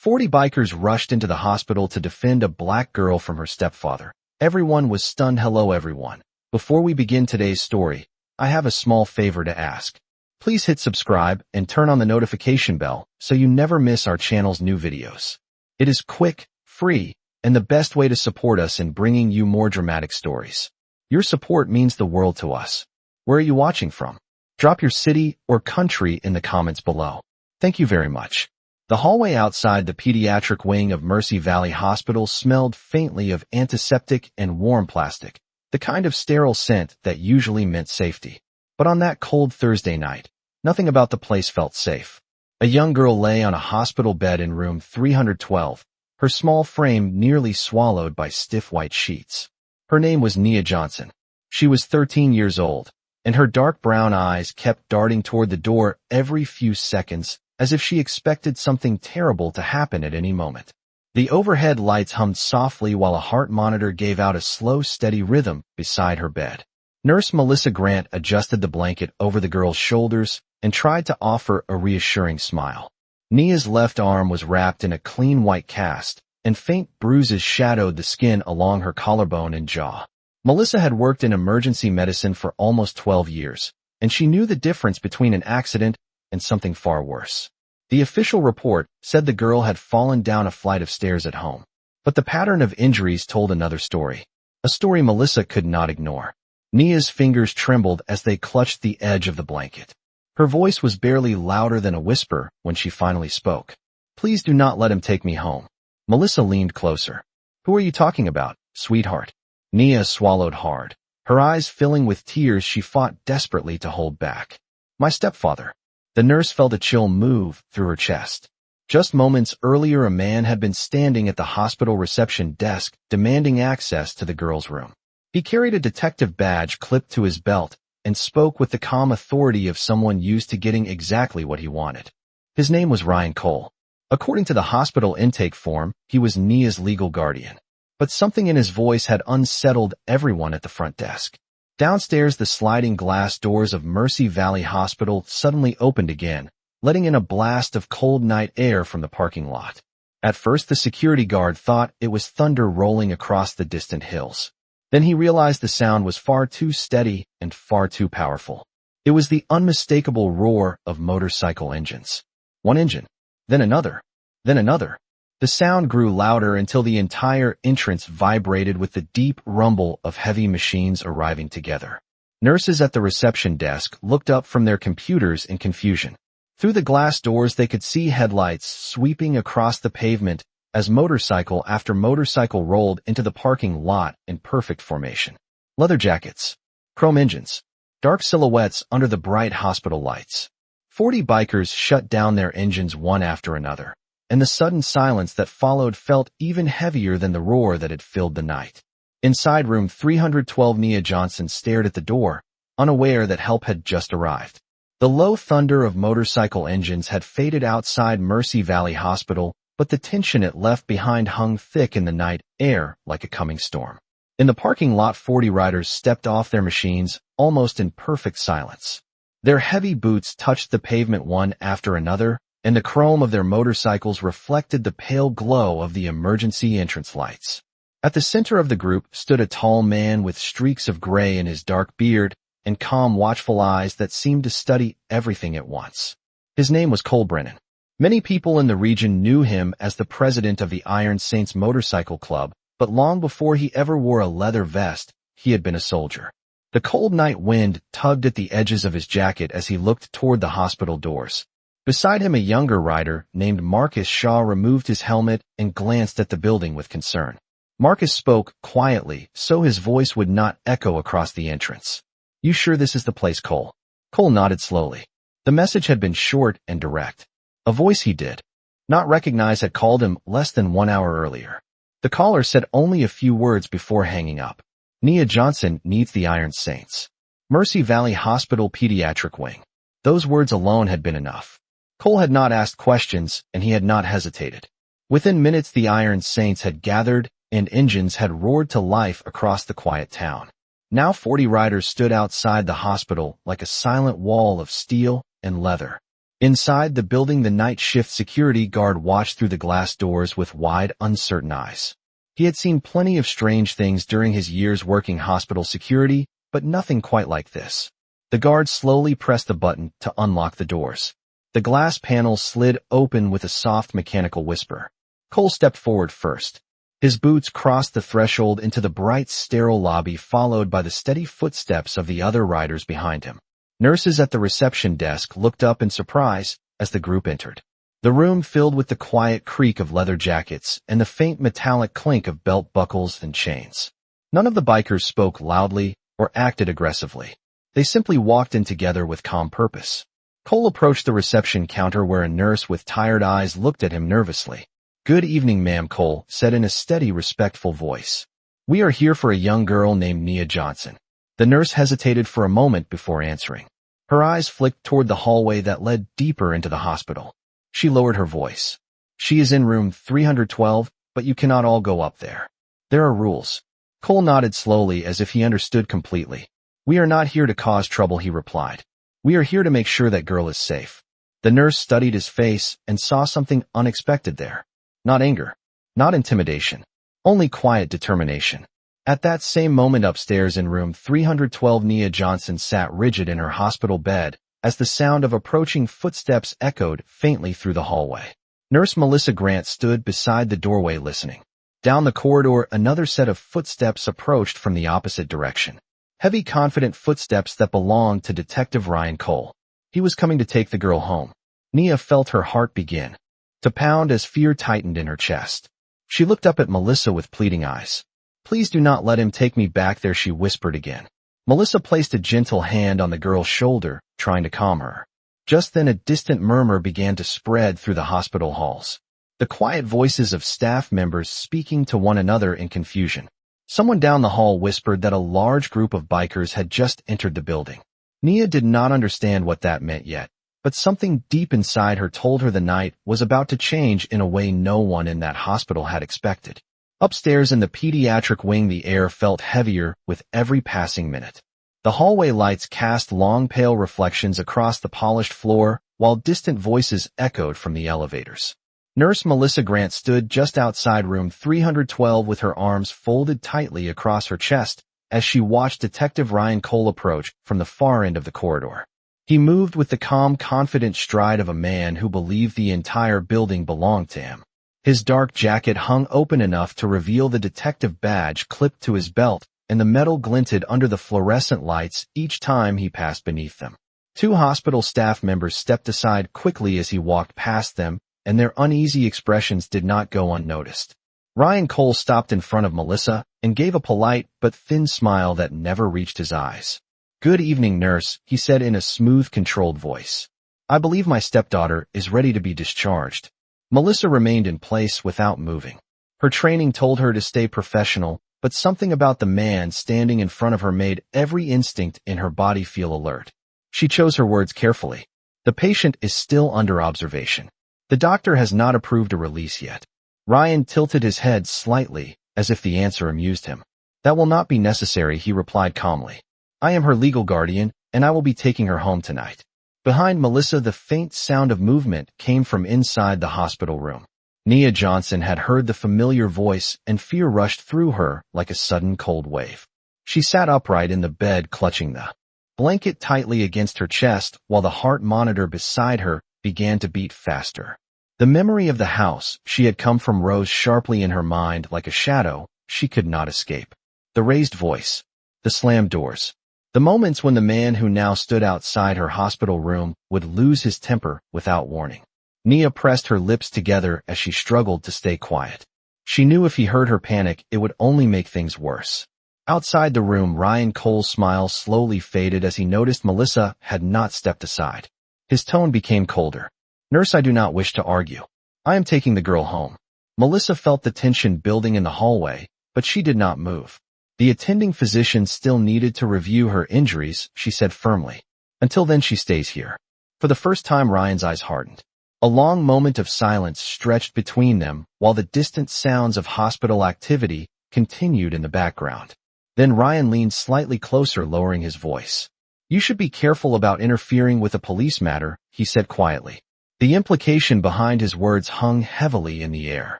40 bikers rushed into the hospital to defend a black girl from her stepfather. Everyone was stunned. Hello everyone. Before we begin today's story, I have a small favor to ask. Please hit subscribe and turn on the notification bell so you never miss our channel's new videos. It is quick, free, and the best way to support us in bringing you more dramatic stories. Your support means the world to us. Where are you watching from? Drop your city or country in the comments below. Thank you very much. The hallway outside the pediatric wing of Mercy Valley Hospital smelled faintly of antiseptic and warm plastic, the kind of sterile scent that usually meant safety. But on that cold Thursday night, nothing about the place felt safe. A young girl lay on a hospital bed in room 312, her small frame nearly swallowed by stiff white sheets. Her name was Nia Johnson. She was 13 years old, and her dark brown eyes kept darting toward the door every few seconds, as if she expected something terrible to happen at any moment. The overhead lights hummed softly while a heart monitor gave out a slow, steady rhythm beside her bed. Nurse Melissa Grant adjusted the blanket over the girl's shoulders and tried to offer a reassuring smile. Nia's left arm was wrapped in a clean white cast, and faint bruises shadowed the skin along her collarbone and jaw. Melissa had worked in emergency medicine for almost 12 years, and she knew the difference between an accident and something far worse. The official report said the girl had fallen down a flight of stairs at home, but the pattern of injuries told another story, a story Melissa could not ignore. Nia's fingers trembled as they clutched the edge of the blanket. Her voice was barely louder than a whisper when she finally spoke. "Please do not let him take me home." Melissa leaned closer. "Who are you talking about, sweetheart?" Nia swallowed hard. Her eyes filling with tears, she fought desperately to hold back. "My stepfather." The nurse felt a chill move through her chest. Just moments earlier, a man had been standing at the hospital reception desk demanding access to the girl's room. He carried a detective badge clipped to his belt and spoke with the calm authority of someone used to getting exactly what he wanted. His name was Ryan Cole. According to the hospital intake form, he was Nia's legal guardian. But something in his voice had unsettled everyone at the front desk. Downstairs, the sliding glass doors of Mercy Valley Hospital suddenly opened again, letting in a blast of cold night air from the parking lot. At first, the security guard thought it was thunder rolling across the distant hills. Then he realized the sound was far too steady and far too powerful. It was the unmistakable roar of motorcycle engines. One engine, then another, then another. The sound grew louder until the entire entrance vibrated with the deep rumble of heavy machines arriving together. Nurses at the reception desk looked up from their computers in confusion. Through the glass doors, they could see headlights sweeping across the pavement as motorcycle after motorcycle rolled into the parking lot in perfect formation. Leather jackets, chrome engines, dark silhouettes under the bright hospital lights. 40 bikers shut down their engines one after another, and the sudden silence that followed felt even heavier than the roar that had filled the night. Inside room 312, Nia Johnson stared at the door, unaware that help had just arrived. The low thunder of motorcycle engines had faded outside Mercy Valley Hospital, but the tension it left behind hung thick in the night air like a coming storm. In the parking lot, 40 riders stepped off their machines, almost in perfect silence. Their heavy boots touched the pavement one after another, and the chrome of their motorcycles reflected the pale glow of the emergency entrance lights. At the center of the group stood a tall man with streaks of gray in his dark beard and calm, watchful eyes that seemed to study everything at once. His name was Cole Brennan. Many people in the region knew him as the president of the Iron Saints Motorcycle Club, but long before he ever wore a leather vest, he had been a soldier. The cold night wind tugged at the edges of his jacket as he looked toward the hospital doors. Beside him, a younger rider named Marcus Shaw removed his helmet and glanced at the building with concern. Marcus spoke quietly, so his voice would not echo across the entrance. "You sure this is the place, Cole?" Cole nodded slowly. The message had been short and direct. A voice he did not recognize had called him less than 1 hour earlier. The caller said only a few words before hanging up. "Nia Johnson needs the Iron Saints. Mercy Valley Hospital Pediatric Wing." Those words alone had been enough. Cole had not asked questions, and he had not hesitated. Within minutes, the Iron Saints had gathered, and engines had roared to life across the quiet town. Now 40 riders stood outside the hospital like a silent wall of steel and leather. Inside the building, the night shift security guard watched through the glass doors with wide, uncertain eyes. He had seen plenty of strange things during his years working hospital security, but nothing quite like this. The guard slowly pressed the button to unlock the doors. The glass panels slid open with a soft mechanical whisper. Cole stepped forward first. His boots crossed the threshold into the bright, sterile lobby, followed by the steady footsteps of the other riders behind him. Nurses at the reception desk looked up in surprise as the group entered. The room filled with the quiet creak of leather jackets and the faint metallic clink of belt buckles and chains. None of the bikers spoke loudly or acted aggressively. They simply walked in together with calm purpose. Cole approached the reception counter where a nurse with tired eyes looked at him nervously. "Good evening, ma'am," Cole said in a steady, respectful voice. "We are here for a young girl named Nia Johnson." The nurse hesitated for a moment before answering. Her eyes flicked toward the hallway that led deeper into the hospital. She lowered her voice. "She is in room 312, but you cannot all go up there. There are rules." Cole nodded slowly as if he understood completely. "We are not here to cause trouble," he replied. "We are here to make sure that girl is safe." The nurse studied his face and saw something unexpected there. Not anger, not intimidation, only quiet determination. At that same moment upstairs in room 312, Nia Johnson sat rigid in her hospital bed as the sound of approaching footsteps echoed faintly through the hallway. Nurse Melissa Grant stood beside the doorway listening. Down the corridor, another set of footsteps approached from the opposite direction. Heavy, confident footsteps that belonged to Detective Ryan Cole. He was coming to take the girl home. Nia felt her heart begin to pound as fear tightened in her chest. She looked up at Melissa with pleading eyes. "Please do not let him take me back there," she whispered again. Melissa placed a gentle hand on the girl's shoulder, trying to calm her. Just then a distant murmur began to spread through the hospital halls. The quiet voices of staff members speaking to one another in confusion. Someone down the hall whispered that a large group of bikers had just entered the building. Nia did not understand what that meant yet, but something deep inside her told her the night was about to change in a way no one in that hospital had expected. Upstairs in the pediatric wing, the air felt heavier with every passing minute. The hallway lights cast long, pale reflections across the polished floor, while distant voices echoed from the elevators. Nurse Melissa Grant stood just outside room 312 with her arms folded tightly across her chest as she watched Detective Ryan Cole approach from the far end of the corridor. He moved with the calm, confident stride of a man who believed the entire building belonged to him. His dark jacket hung open enough to reveal the detective badge clipped to his belt, and the metal glinted under the fluorescent lights each time he passed beneath them. Two hospital staff members stepped aside quickly as he walked past them, and their uneasy expressions did not go unnoticed. Ryan Cole stopped in front of Melissa and gave a polite but thin smile that never reached his eyes. "Good evening, nurse," he said in a smooth, controlled voice. "I believe my stepdaughter is ready to be discharged." Melissa remained in place without moving. Her training told her to stay professional, but something about the man standing in front of her made every instinct in her body feel alert. She chose her words carefully. "The patient is still under observation. The doctor has not approved a release yet." Ryan tilted his head slightly, as if the answer amused him. "That will not be necessary," he replied calmly. "I am her legal guardian, and I will be taking her home tonight." Behind Melissa, the faint sound of movement came from inside the hospital room. Nia Johnson had heard the familiar voice, and fear rushed through her like a sudden cold wave. She sat upright in the bed, clutching the blanket tightly against her chest, while the heart monitor beside her began to beat faster. The memory of the house she had come from rose sharply in her mind like a shadow she could not escape. The raised voice, the slammed doors, the moments when the man who now stood outside her hospital room would lose his temper without warning. Nia pressed her lips together as she struggled to stay quiet. She knew if he heard her panic, it would only make things worse. Outside the room, Ryan Cole's smile slowly faded as he noticed Melissa had not stepped aside. His tone became colder. "Nurse, I do not wish to argue. I am taking the girl home." Melissa felt the tension building in the hallway, but she did not move. The attending physician still needed to review her injuries, she said firmly. "Until then, she stays here." For the first time, Ryan's eyes hardened. A long moment of silence stretched between them while the distant sounds of hospital activity continued in the background. Then Ryan leaned slightly closer, lowering his voice. "You should be careful about interfering with a police matter," he said quietly. The implication behind his words hung heavily in the air.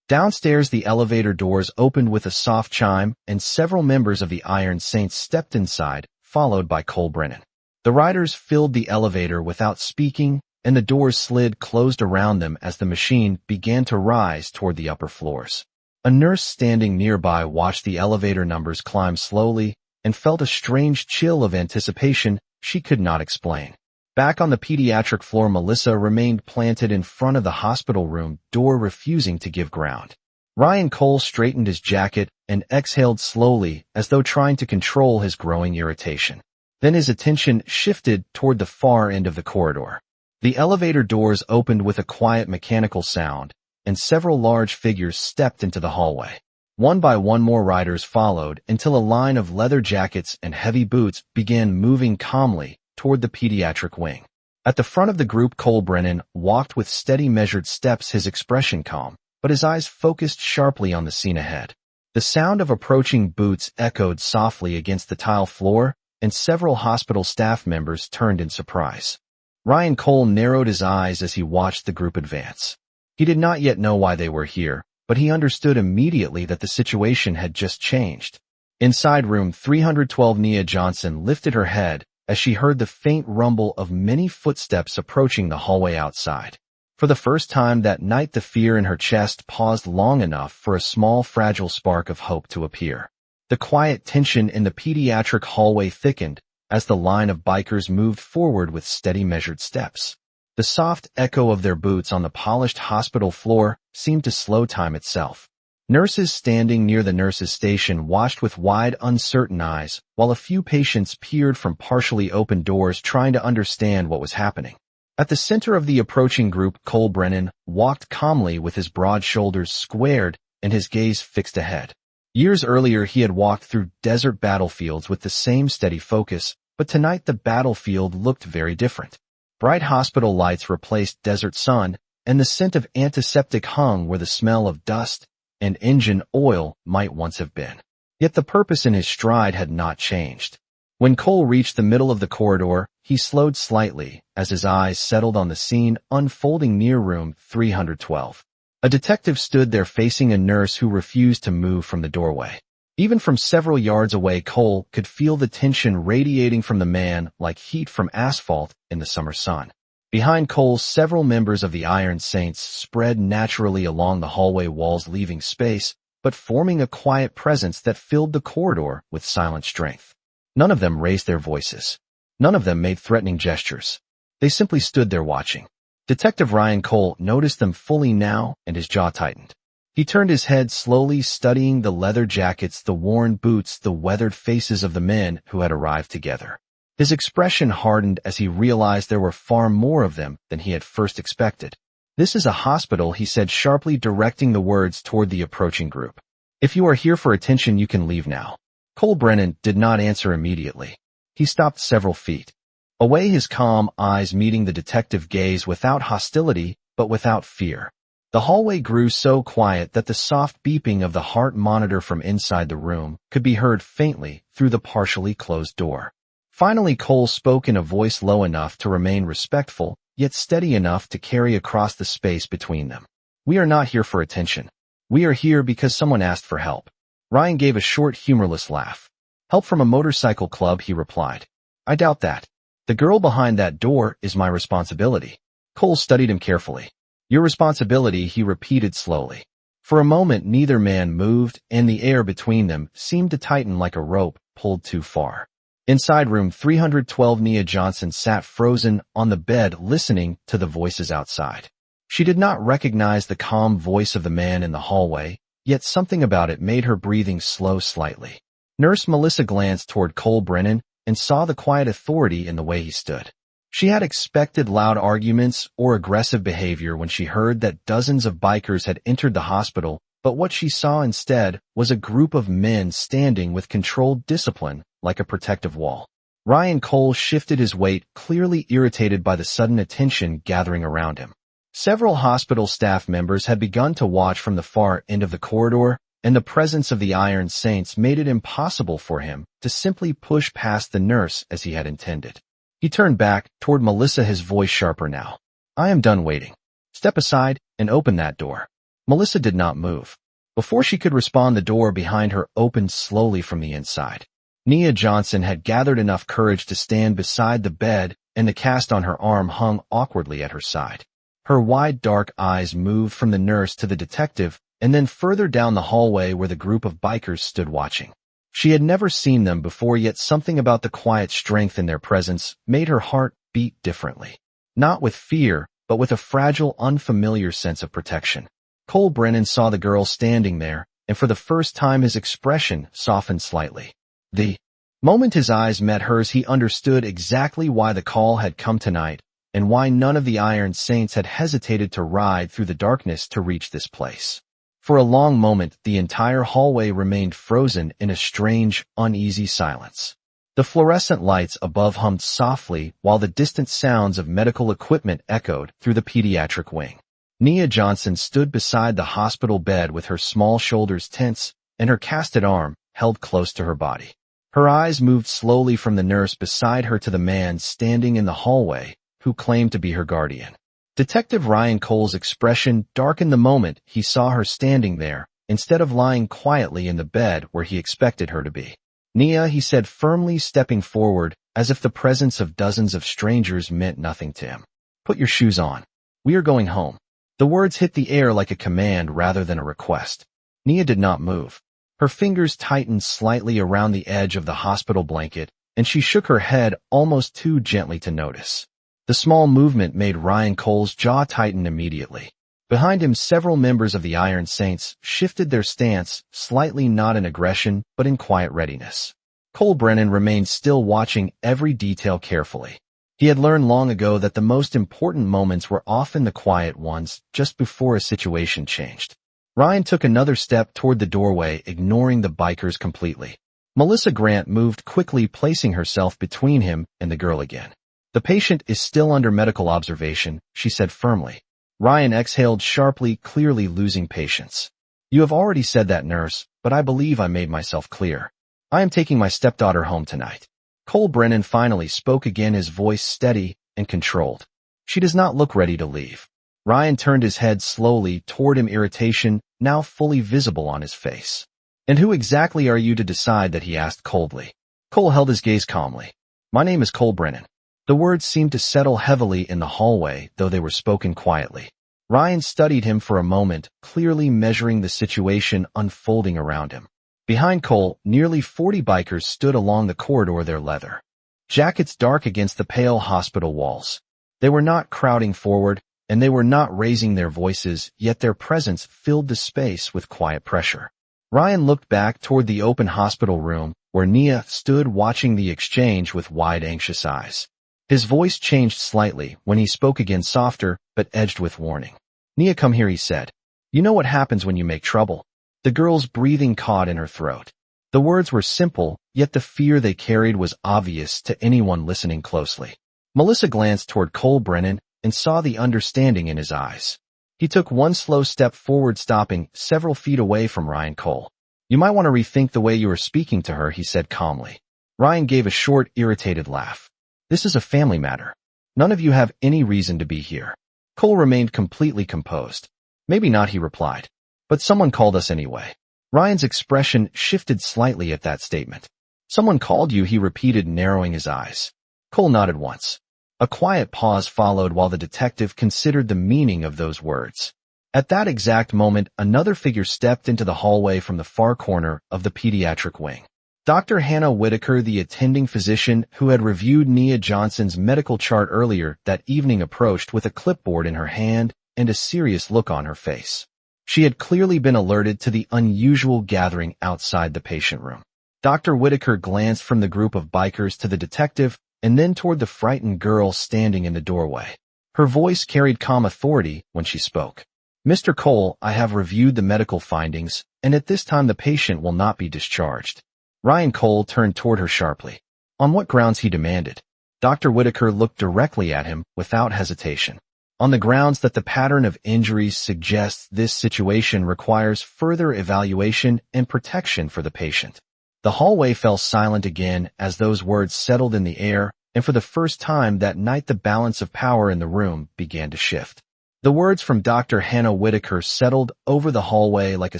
Downstairs, the elevator doors opened with a soft chime, and several members of the Iron Saints stepped inside, followed by Cole Brennan. The riders filled the elevator without speaking, and the doors slid closed around them as the machine began to rise toward the upper floors. A nurse standing nearby watched the elevator numbers climb slowly and felt a strange chill of anticipation she could not explain. Back on the pediatric floor, Melissa remained planted in front of the hospital room door, refusing to give ground. Ryan Cole straightened his jacket and exhaled slowly, as though trying to control his growing irritation. Then his attention shifted toward the far end of the corridor. The elevator doors opened with a quiet mechanical sound, and several large figures stepped into the hallway. One by one, more riders followed until a line of leather jackets and heavy boots began moving calmly toward the pediatric wing. At the front of the group, Cole Brennan walked with steady, measured steps, his expression calm, but his eyes focused sharply on the scene ahead. The sound of approaching boots echoed softly against the tile floor, and several hospital staff members turned in surprise. Ryan Cole narrowed his eyes as he watched the group advance. He did not yet know why they were here, but he understood immediately that the situation had just changed. Inside room 312, Nia Johnson lifted her head as she heard the faint rumble of many footsteps approaching the hallway outside. For the first time that night, the fear in her chest paused long enough for a small, fragile spark of hope to appear. The quiet tension in the pediatric hallway thickened as the line of bikers moved forward with steady, measured steps. The soft echo of their boots on the polished hospital floor seemed to slow time itself. Nurses standing near the nurses' station watched with wide, uncertain eyes, while a few patients peered from partially open doors, trying to understand what was happening. At the center of the approaching group, Cole Brennan walked calmly with his broad shoulders squared and his gaze fixed ahead. Years earlier, he had walked through desert battlefields with the same steady focus, but tonight the battlefield looked very different. Bright hospital lights replaced desert sun, and the scent of antiseptic hung where the smell of dust and engine oil might once have been. Yet the purpose in his stride had not changed. When Cole reached the middle of the corridor, he slowed slightly as his eyes settled on the scene unfolding near room 312. A detective stood there facing a nurse who refused to move from the doorway. Even from several yards away, Cole could feel the tension radiating from the man like heat from asphalt in the summer sun. Behind Cole, several members of the Iron Saints spread naturally along the hallway walls, leaving space, but forming a quiet presence that filled the corridor with silent strength. None of them raised their voices. None of them made threatening gestures. They simply stood there watching. Detective Ryan Cole noticed them fully now, and his jaw tightened. He turned his head slowly, studying the leather jackets, the worn boots, the weathered faces of the men who had arrived together. His expression hardened as he realized there were far more of them than he had first expected. "This is a hospital," he said sharply, directing the words toward the approaching group. "If you are here for attention, you can leave now." Cole Brennan did not answer immediately. He stopped several feet away, his calm eyes meeting the detective gaze without hostility, but without fear. The hallway grew so quiet that the soft beeping of the heart monitor from inside the room could be heard faintly through the partially closed door. Finally, Cole spoke in a voice low enough to remain respectful, yet steady enough to carry across the space between them. "We are not here for attention. We are here because someone asked for help." Ryan gave a short, humorless laugh. "Help from a motorcycle club," he replied. "I doubt that. The girl behind that door is my responsibility." Cole studied him carefully. "Your responsibility," he repeated slowly. For a moment, neither man moved, and the air between them seemed to tighten like a rope pulled too far. Inside room 312, Nia Johnson sat frozen on the bed, listening to the voices outside. She did not recognize the calm voice of the man in the hallway, yet something about it made her breathing slow slightly. Nurse Melissa glanced toward Cole Brennan and saw the quiet authority in the way he stood. She had expected loud arguments or aggressive behavior when she heard that dozens of bikers had entered the hospital, but what she saw instead was a group of men standing with controlled discipline like a protective wall. Ryan Cole shifted his weight, clearly irritated by the sudden attention gathering around him. Several hospital staff members had begun to watch from the far end of the corridor, and the presence of the Iron Saints made it impossible for him to simply push past the nurse as he had intended. He turned back toward Melissa, his voice sharper now. "I am done waiting. Step aside and open that door." Melissa did not move. Before she could respond, the door behind her opened slowly from the inside. Nia Johnson had gathered enough courage to stand beside the bed, and the cast on her arm hung awkwardly at her side. Her wide dark eyes moved from the nurse to the detective, and then further down the hallway where the group of bikers stood watching. She had never seen them before, yet something about the quiet strength in their presence made her heart beat differently. Not with fear, but with a fragile, unfamiliar sense of protection. Cole Brennan saw the girl standing there, and for the first time his expression softened slightly. The moment his eyes met hers, he understood exactly why the call had come tonight, and why none of the Iron Saints had hesitated to ride through the darkness to reach this place. For a long moment, the entire hallway remained frozen in a strange, uneasy silence. The fluorescent lights above hummed softly while the distant sounds of medical equipment echoed through the pediatric wing. Nia Johnson stood beside the hospital bed with her small shoulders tense and her casted arm held close to her body. Her eyes moved slowly from the nurse beside her to the man standing in the hallway who claimed to be her guardian. Detective Ryan Cole's expression darkened the moment he saw her standing there instead of lying quietly in the bed where he expected her to be. "Nia," he said firmly, stepping forward as if the presence of dozens of strangers meant nothing to him. "Put your shoes on. We are going home." The words hit the air like a command rather than a request. Nia did not move. Her fingers tightened slightly around the edge of the hospital blanket, and she shook her head almost too gently to notice. The small movement made Ryan Cole's jaw tighten immediately. Behind him, several members of the Iron Saints shifted their stance, slightly not in aggression, but in quiet readiness. Cole Brennan remained still, watching every detail carefully. He had learned long ago that the most important moments were often the quiet ones, just before a situation changed. Ryan took another step toward the doorway, ignoring the bikers completely. Melissa Grant moved quickly, placing herself between him and the girl again. "The patient is still under medical observation," she said firmly. Ryan exhaled sharply, clearly losing patience. "You have already said that, nurse, but I believe I made myself clear. I am taking my stepdaughter home tonight." Cole Brennan finally spoke again, his voice steady and controlled. "She does not look ready to leave." Ryan turned his head slowly toward him, irritation now fully visible on his face. "And who exactly are you to decide that?" he asked coldly. Cole held his gaze calmly. "My name is Cole Brennan." The words seemed to settle heavily in the hallway, though they were spoken quietly. Ryan studied him for a moment, clearly measuring the situation unfolding around him. Behind Cole, nearly 40 bikers stood along the corridor, their leather jackets dark against the pale hospital walls. They were not crowding forward, and they were not raising their voices, yet their presence filled the space with quiet pressure. Ryan looked back toward the open hospital room, where Nia stood watching the exchange with wide, anxious eyes. His voice changed slightly when he spoke again, softer, but edged with warning. "Nia, come here," he said. "You know what happens when you make trouble." The girl's breathing caught in her throat. The words were simple, yet the fear they carried was obvious to anyone listening closely. Melissa glanced toward Cole Brennan and saw the understanding in his eyes. He took one slow step forward, stopping several feet away from Ryan Cole. "You might want to rethink the way you are speaking to her," he said calmly. Ryan gave a short, irritated laugh. "This is a family matter. None of you have any reason to be here." Cole remained completely composed. "Maybe not," he replied. "But someone called us anyway." Ryan's expression shifted slightly at that statement. "Someone called you," he repeated, narrowing his eyes. Cole nodded once. A quiet pause followed while the detective considered the meaning of those words. At that exact moment, another figure stepped into the hallway from the far corner of the pediatric wing. Dr. Hannah Whitaker, the attending physician who had reviewed Nia Johnson's medical chart earlier that evening, approached with a clipboard in her hand and a serious look on her face. She had clearly been alerted to the unusual gathering outside the patient room. Dr. Whitaker glanced from the group of bikers to the detective and then toward the frightened girl standing in the doorway. Her voice carried calm authority when she spoke. "Mr. Cole, I have reviewed the medical findings, and at this time the patient will not be discharged." Ryan Cole turned toward her sharply. "On what grounds?" he demanded. Dr. Whitaker looked directly at him without hesitation. on the grounds that the pattern of injuries suggests this situation requires further evaluation and protection for the patient. The hallway fell silent again as those words settled in the air, and for the first time that night the balance of power in the room began to shift. The words from Dr. Hannah Whitaker settled over the hallway like a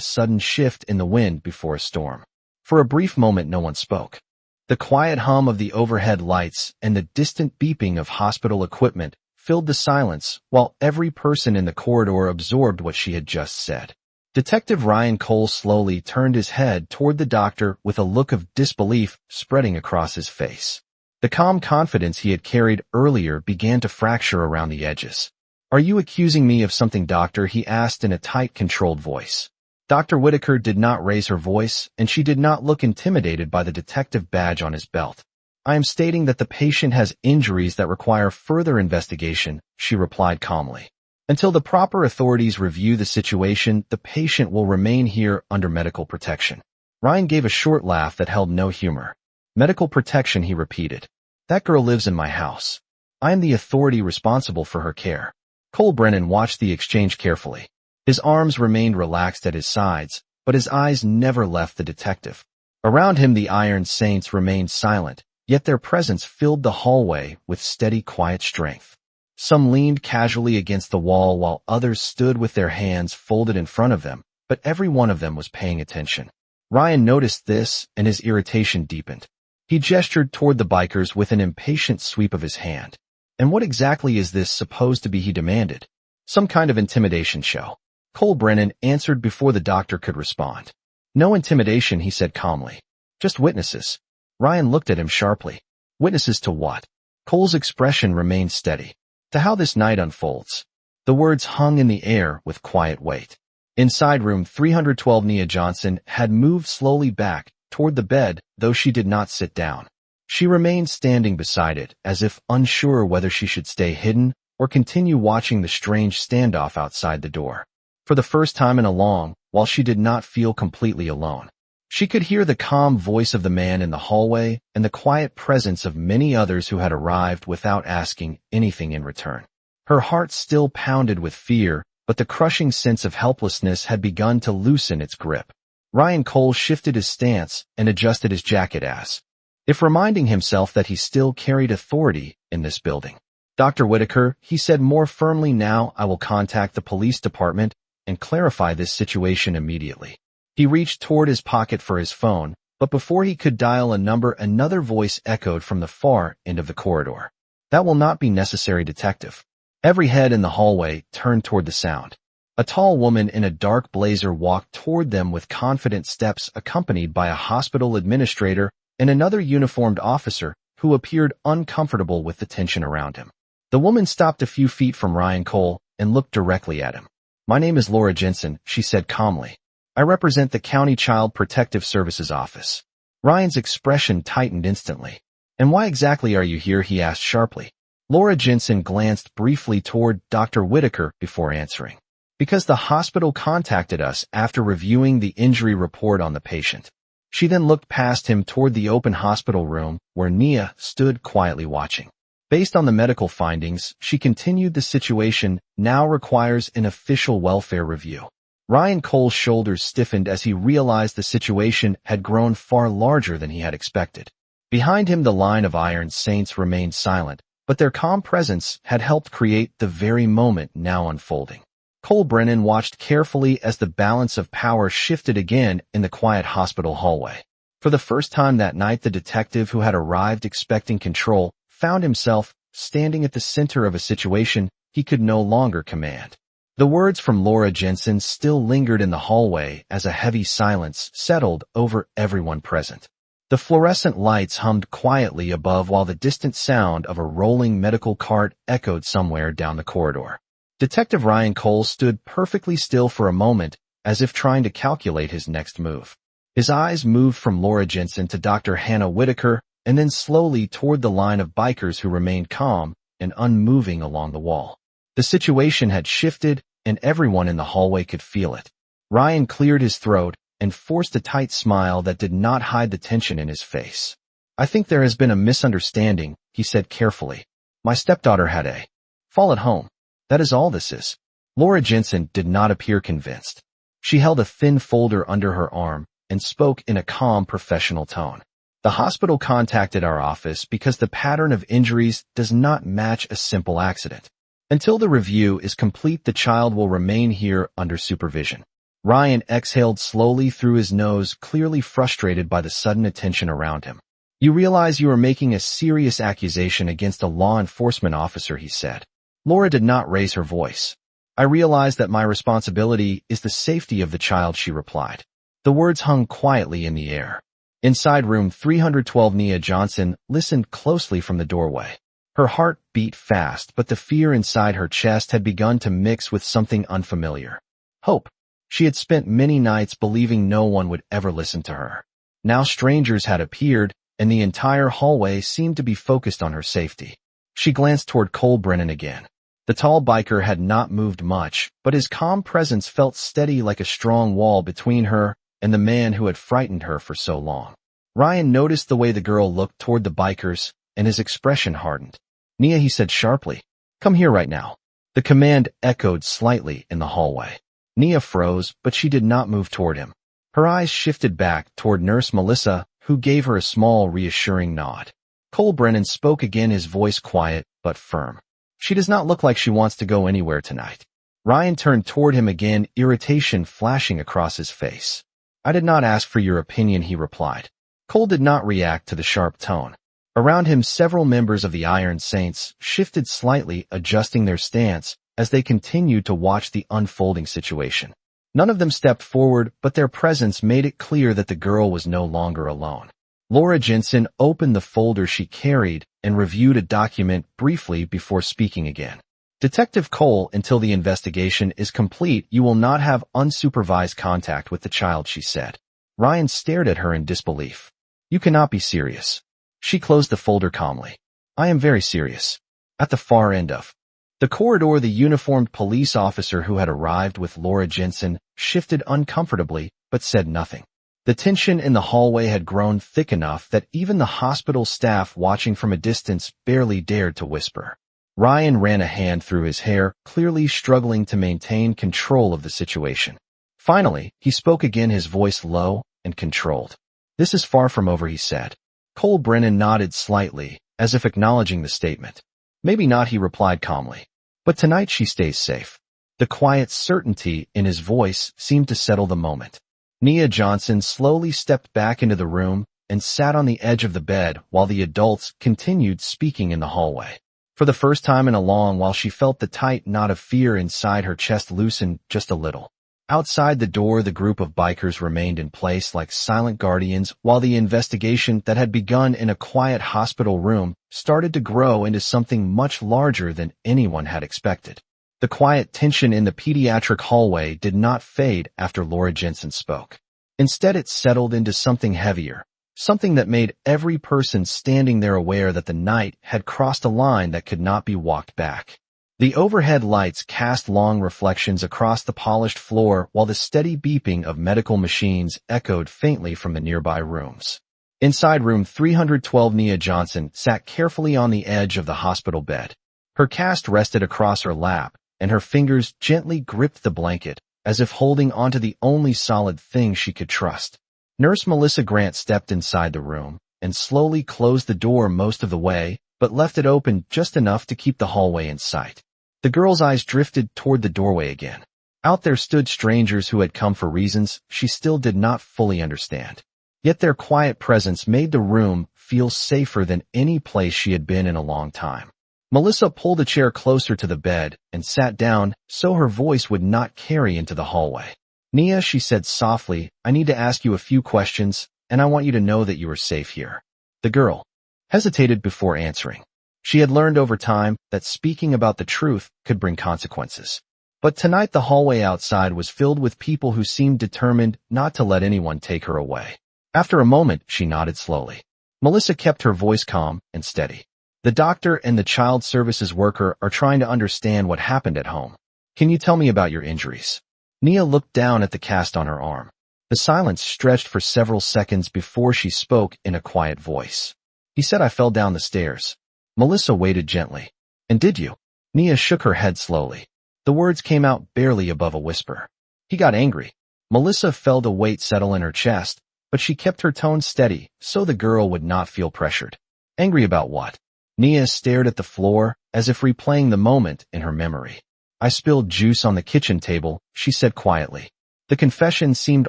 sudden shift in the wind before a storm. For a brief moment no one spoke. The quiet hum of the overhead lights and the distant beeping of hospital equipment filled the silence, while every person in the corridor absorbed what she had just said. Detective Ryan Cole slowly turned his head toward the doctor with a look of disbelief spreading across his face. The calm confidence he had carried earlier began to fracture around the edges. "Are you accusing me of something, doctor?" he asked in a tight, controlled voice. Dr. Whitaker did not raise her voice, and she did not look intimidated by the detective badge on his belt. "I am stating that the patient has injuries that require further investigation," she replied calmly. "Until the proper authorities review the situation, the patient will remain here under medical protection." Ryan gave a short laugh that held no humor. "Medical protection," he repeated. "That girl lives in my house. I am the authority responsible for her care." Cole Brennan watched the exchange carefully. His arms remained relaxed at his sides, but his eyes never left the detective. Around him the Iron Saints remained silent, yet their presence filled the hallway with steady, quiet strength. Some leaned casually against the wall while others stood with their hands folded in front of them, but every one of them was paying attention. Ryan noticed this, and his irritation deepened. He gestured toward the bikers with an impatient sweep of his hand. "And what exactly is this supposed to be?" he demanded. "Some kind of intimidation show." Cole Brennan answered before the doctor could respond. "No intimidation," he said calmly. "Just witnesses." Ryan looked at him sharply. "Witnesses to what?" Cole's expression remained steady. "To how this night unfolds." The words hung in the air with quiet weight. Inside room 312, Nia Johnson had moved slowly back toward the bed, though she did not sit down. She remained standing beside it, as if unsure whether she should stay hidden or continue watching the strange standoff outside the door. For the first time in a long while, she did not feel completely alone. She could hear the calm voice of the man in the hallway and the quiet presence of many others who had arrived without asking anything in return. Her heart still pounded with fear, but the crushing sense of helplessness had begun to loosen its grip. Ryan Cole shifted his stance and adjusted his jacket as if reminding himself that he still carried authority in this building. "Dr. Whitaker," he said more firmly now, "I will contact the police department and clarify this situation immediately." He reached toward his pocket for his phone, but before he could dial a number, another voice echoed from the far end of the corridor. "That will not be necessary, detective." Every head in the hallway turned toward the sound. A tall woman in a dark blazer walked toward them with confident steps, accompanied by a hospital administrator and another uniformed officer who appeared uncomfortable with the tension around him. The woman stopped a few feet from Ryan Cole and looked directly at him. "My name is Laura Jensen," she said calmly. "I represent the County Child Protective Services office." Ryan's expression tightened instantly. "And why exactly are you here?" he asked sharply. Laura Jensen glanced briefly toward Dr. Whitaker before answering. "Because the hospital contacted us after reviewing the injury report on the patient." She then looked past him toward the open hospital room where Nia stood quietly watching. "Based on the medical findings," she continued, "the situation now requires an official welfare review." Ryan Cole's shoulders stiffened as he realized the situation had grown far larger than he had expected. Behind him the line of Iron Saints remained silent, but their calm presence had helped create the very moment now unfolding. Cole Brennan watched carefully as the balance of power shifted again in the quiet hospital hallway. For the first time that night, the detective who had arrived expecting control found himself standing at the center of a situation he could no longer command. The words from Laura Jensen still lingered in the hallway as a heavy silence settled over everyone present. The fluorescent lights hummed quietly above while the distant sound of a rolling medical cart echoed somewhere down the corridor. Detective Ryan Cole stood perfectly still for a moment, as if trying to calculate his next move. His eyes moved from Laura Jensen to Dr. Hannah Whitaker, and then slowly toward the line of bikers who remained calm and unmoving along the wall. The situation had shifted, and everyone in the hallway could feel it. Ryan cleared his throat and forced a tight smile that did not hide the tension in his face. "I think there has been a misunderstanding," he said carefully. "My stepdaughter had a fall at home. That is all this is. Laura Jensen did not appear convinced. She held a thin folder under her arm and spoke in a calm, professional tone. The hospital contacted our office because the pattern of injuries does not match a simple accident. Until the review is complete, the child will remain here under supervision. Ryan exhaled slowly through his nose, clearly frustrated by the sudden attention around him. You realize you are making a serious accusation against a law enforcement officer, he said. Laura did not raise her voice. I realize that my responsibility is the safety of the child, she replied. The words hung quietly in the air. Inside room 312, Nia Johnson listened closely from the doorway. Her heart beat fast, but the fear inside her chest had begun to mix with something unfamiliar. Hope. She had spent many nights believing no one would ever listen to her. Now strangers had appeared, and the entire hallway seemed to be focused on her safety. She glanced toward Cole Brennan again. The tall biker had not moved much, but his calm presence felt steady like a strong wall between her and the man who had frightened her for so long. Ryan noticed the way the girl looked toward the bikers, and his expression hardened. Nia, he said sharply. Come here right now. The command echoed slightly in the hallway. Nia froze, but she did not move toward him. Her eyes shifted back toward Nurse Melissa, who gave her a small, reassuring nod. Cole Brennan spoke again, his voice quiet but firm. She does not look like she wants to go anywhere tonight. Ryan turned toward him again, irritation flashing across his face. I did not ask for your opinion, he replied. Cole did not react to the sharp tone. Around him, several members of the Iron Saints shifted slightly, adjusting their stance as they continued to watch the unfolding situation. None of them stepped forward, but their presence made it clear that the girl was no longer alone. Laura Jensen opened the folder she carried and reviewed a document briefly before speaking again. Detective Cole, until the investigation is complete, you will not have unsupervised contact with the child, she said. Ryan stared at her in disbelief. You cannot be serious. She closed the folder calmly. I am very serious. At the far end of the corridor, the uniformed police officer who had arrived with Laura Jensen shifted uncomfortably but said nothing. The tension in the hallway had grown thick enough that even the hospital staff watching from a distance barely dared to whisper. Ryan ran a hand through his hair, clearly struggling to maintain control of the situation. Finally, he spoke again, his voice low and controlled. This is far from over, he said. Cole Brennan nodded slightly, as if acknowledging the statement. Maybe not, he replied calmly. But tonight she stays safe. The quiet certainty in his voice seemed to settle the moment. Nia Johnson slowly stepped back into the room and sat on the edge of the bed while the adults continued speaking in the hallway. For the first time in a long while, she felt the tight knot of fear inside her chest loosen just a little. Outside the door, the group of bikers remained in place like silent guardians while the investigation that had begun in a quiet hospital room started to grow into something much larger than anyone had expected. The quiet tension in the pediatric hallway did not fade after Laura Jensen spoke. Instead, it settled into something heavier, something that made every person standing there aware that the night had crossed a line that could not be walked back. The overhead lights cast long reflections across the polished floor while the steady beeping of medical machines echoed faintly from the nearby rooms. Inside room 312, Nia Johnson sat carefully on the edge of the hospital bed. Her cast rested across her lap, and her fingers gently gripped the blanket, as if holding onto the only solid thing she could trust. Nurse Melissa Grant stepped inside the room and slowly closed the door most of the way, but left it open just enough to keep the hallway in sight. The girl's eyes drifted toward the doorway again. Out there stood strangers who had come for reasons she still did not fully understand. Yet their quiet presence made the room feel safer than any place she had been in a long time. Melissa pulled a chair closer to the bed and sat down so her voice would not carry into the hallway. Nia, she said softly, I need to ask you a few questions, and I want you to know that you are safe here. The girl hesitated before answering. She had learned over time that speaking about the truth could bring consequences. But tonight the hallway outside was filled with people who seemed determined not to let anyone take her away. After a moment, she nodded slowly. Melissa kept her voice calm and steady. The doctor and the child services worker are trying to understand what happened at home. Can you tell me about your injuries? Nia looked down at the cast on her arm. The silence stretched for several seconds before she spoke in a quiet voice. He said I fell down the stairs. Melissa waited gently. And did you? Nia shook her head slowly. The words came out barely above a whisper. He got angry. Melissa felt a weight settle in her chest, but she kept her tone steady so the girl would not feel pressured. Angry about what? Nia stared at the floor, as if replaying the moment in her memory. I spilled juice on the kitchen table, she said quietly. The confession seemed